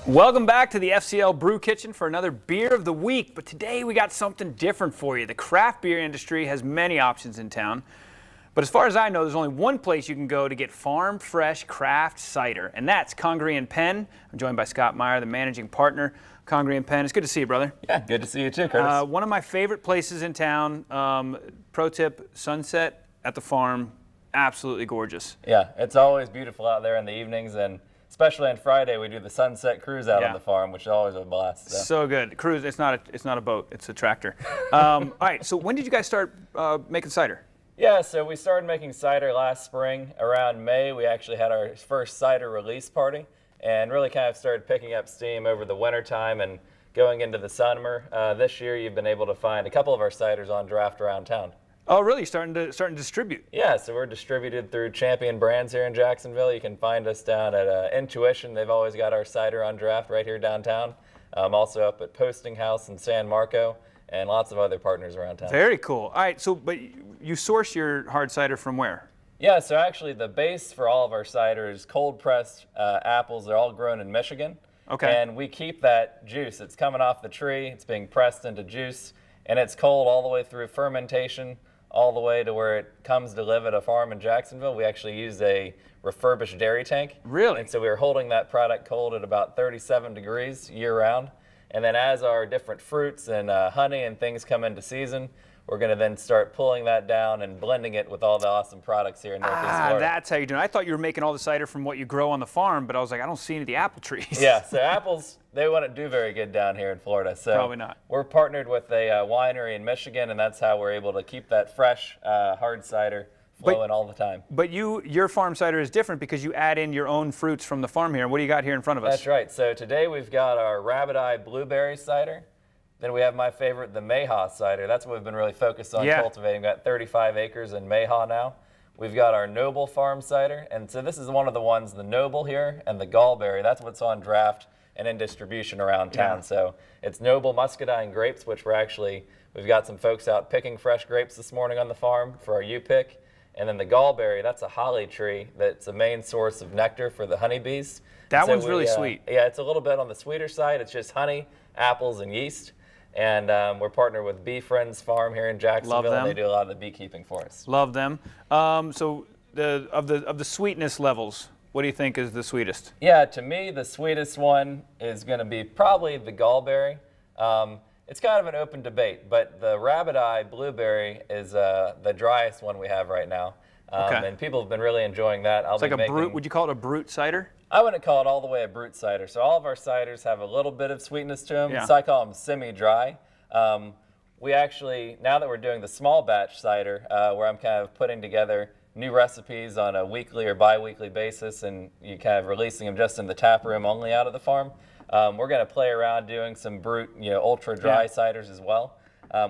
Welcome back to the FCL Brew Kitchen for another Beer of the Week, but today we got something different for you. The craft beer industry has many options in town, but as far as I know, there's only one place you can go to get farm fresh craft cider, and that's Congaree and Penn. I'm joined by Scott Meyer, the managing partner of Congaree and Penn. It's good to see you, brother. Yeah, good to see you too, Curtis. One of my favorite places in town, pro tip, sunset at the farm, absolutely gorgeous. Yeah, it's always beautiful out there in the evenings, and especially on Friday, we do the sunset cruise out on the farm, which is always a blast. So good. Cruise, it's not a boat, it's a tractor. All right, so when did you guys start making cider? Yeah, so we started making cider last spring. Around May, we actually had our first cider release party and really kind of started picking up steam over the winter time and going into the summer. This year, you've been able to find a couple of our ciders on draft around town. Oh, really? Starting to distribute? Yeah, so we're distributed through Champion Brands here in Jacksonville. You can find us down at Intuition. They've always got our cider on draft right here downtown. Also up at Posting House in San Marco, and lots of other partners around town. Very cool. All right, so but you source your hard cider from where? Yeah, so actually the base for all of our cider is cold pressed apples. They're all grown in Michigan. Okay. And we keep that juice. It's coming off the tree. It's being pressed into juice, and it's cold all the way through fermentation, all the way to where it comes to live at a farm in Jacksonville. We actually use a refurbished dairy tank. Really? And so we were holding that product cold at about 37 degrees year-round. And then as our different fruits and honey and things come into season, we're going to then start pulling that down and blending it with all the awesome products here in Northeast Florida. That's how you're doing it. I thought you were making all the cider from what you grow on the farm, but I was like, I don't see any of the apple trees. Yeah, so apples, they wouldn't do very good down here in Florida. So probably not. We're partnered with a winery in Michigan, and that's how we're able to keep that fresh hard cider flowing all the time. But your farm cider is different because you add in your own fruits from the farm here. What do you got here in front of us? That's right. So today we've got our Rabbit Eye Blueberry cider. Then we have my favorite, the Mayhaw cider. That's what we've been really focused on cultivating. We've got 35 acres in Mayhaw now. We've got our Noble Farm cider. And so this is one of the ones, the Noble here and the Gallberry. That's what's on draft and in distribution around town. So it's Noble Muscadine grapes, which we've got some folks out picking fresh grapes this morning on the farm for our U-pick. And then the Gallberry, that's a holly tree that's the main source of nectar for the honeybees. That one's really sweet. Yeah, it's a little bit on the sweeter side. It's just honey, apples, and yeast. And we're partnered with Bee Friends Farm here in Jacksonville, and they do a lot of the beekeeping for us. Love them. So of the sweetness levels, what do you think is the sweetest? Yeah, to me, the sweetest one is going to be probably the Gallberry. It's kind of an open debate, but the Rabbit Eye Blueberry is the driest one we have right now. And people have been really enjoying that. It's like a brute. Would you call it a brute cider? I wouldn't call it all the way a brute cider. So all of our ciders have a little bit of sweetness to them. Yeah. So I call them semi-dry. We actually, now that we're doing the small batch cider, where I'm kind of putting together new recipes on a weekly or bi-weekly basis, and you kind of releasing them just in the tap room only out of the farm, we're going to play around doing some brute, ultra dry ciders as well,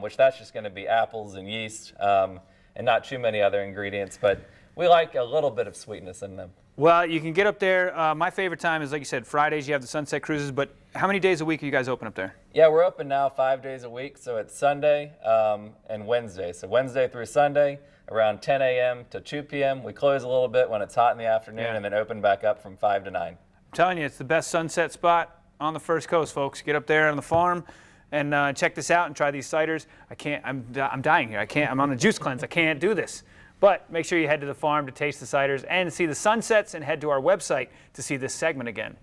which that's just going to be apples and yeast and not too many other ingredients, but we like a little bit of sweetness in them. Well, you can get up there. My favorite time is, like you said, Fridays. You have the sunset cruises, but how many days a week are you guys open up there? Yeah, we're open now 5 days a week, so it's Sunday and Wednesday. So Wednesday through Sunday, around 10 a.m. to 2 p.m. We close a little bit when it's hot in the afternoon and then open back up from 5 to 9. I'm telling you, it's the best sunset spot on the First Coast, folks. Get up there on the farm and check this out and try these ciders. I'm dying here. I'm on a juice cleanse. I can't do this. But make sure you head to the farm to taste the ciders and see the sunsets, and head to our website to see this segment again.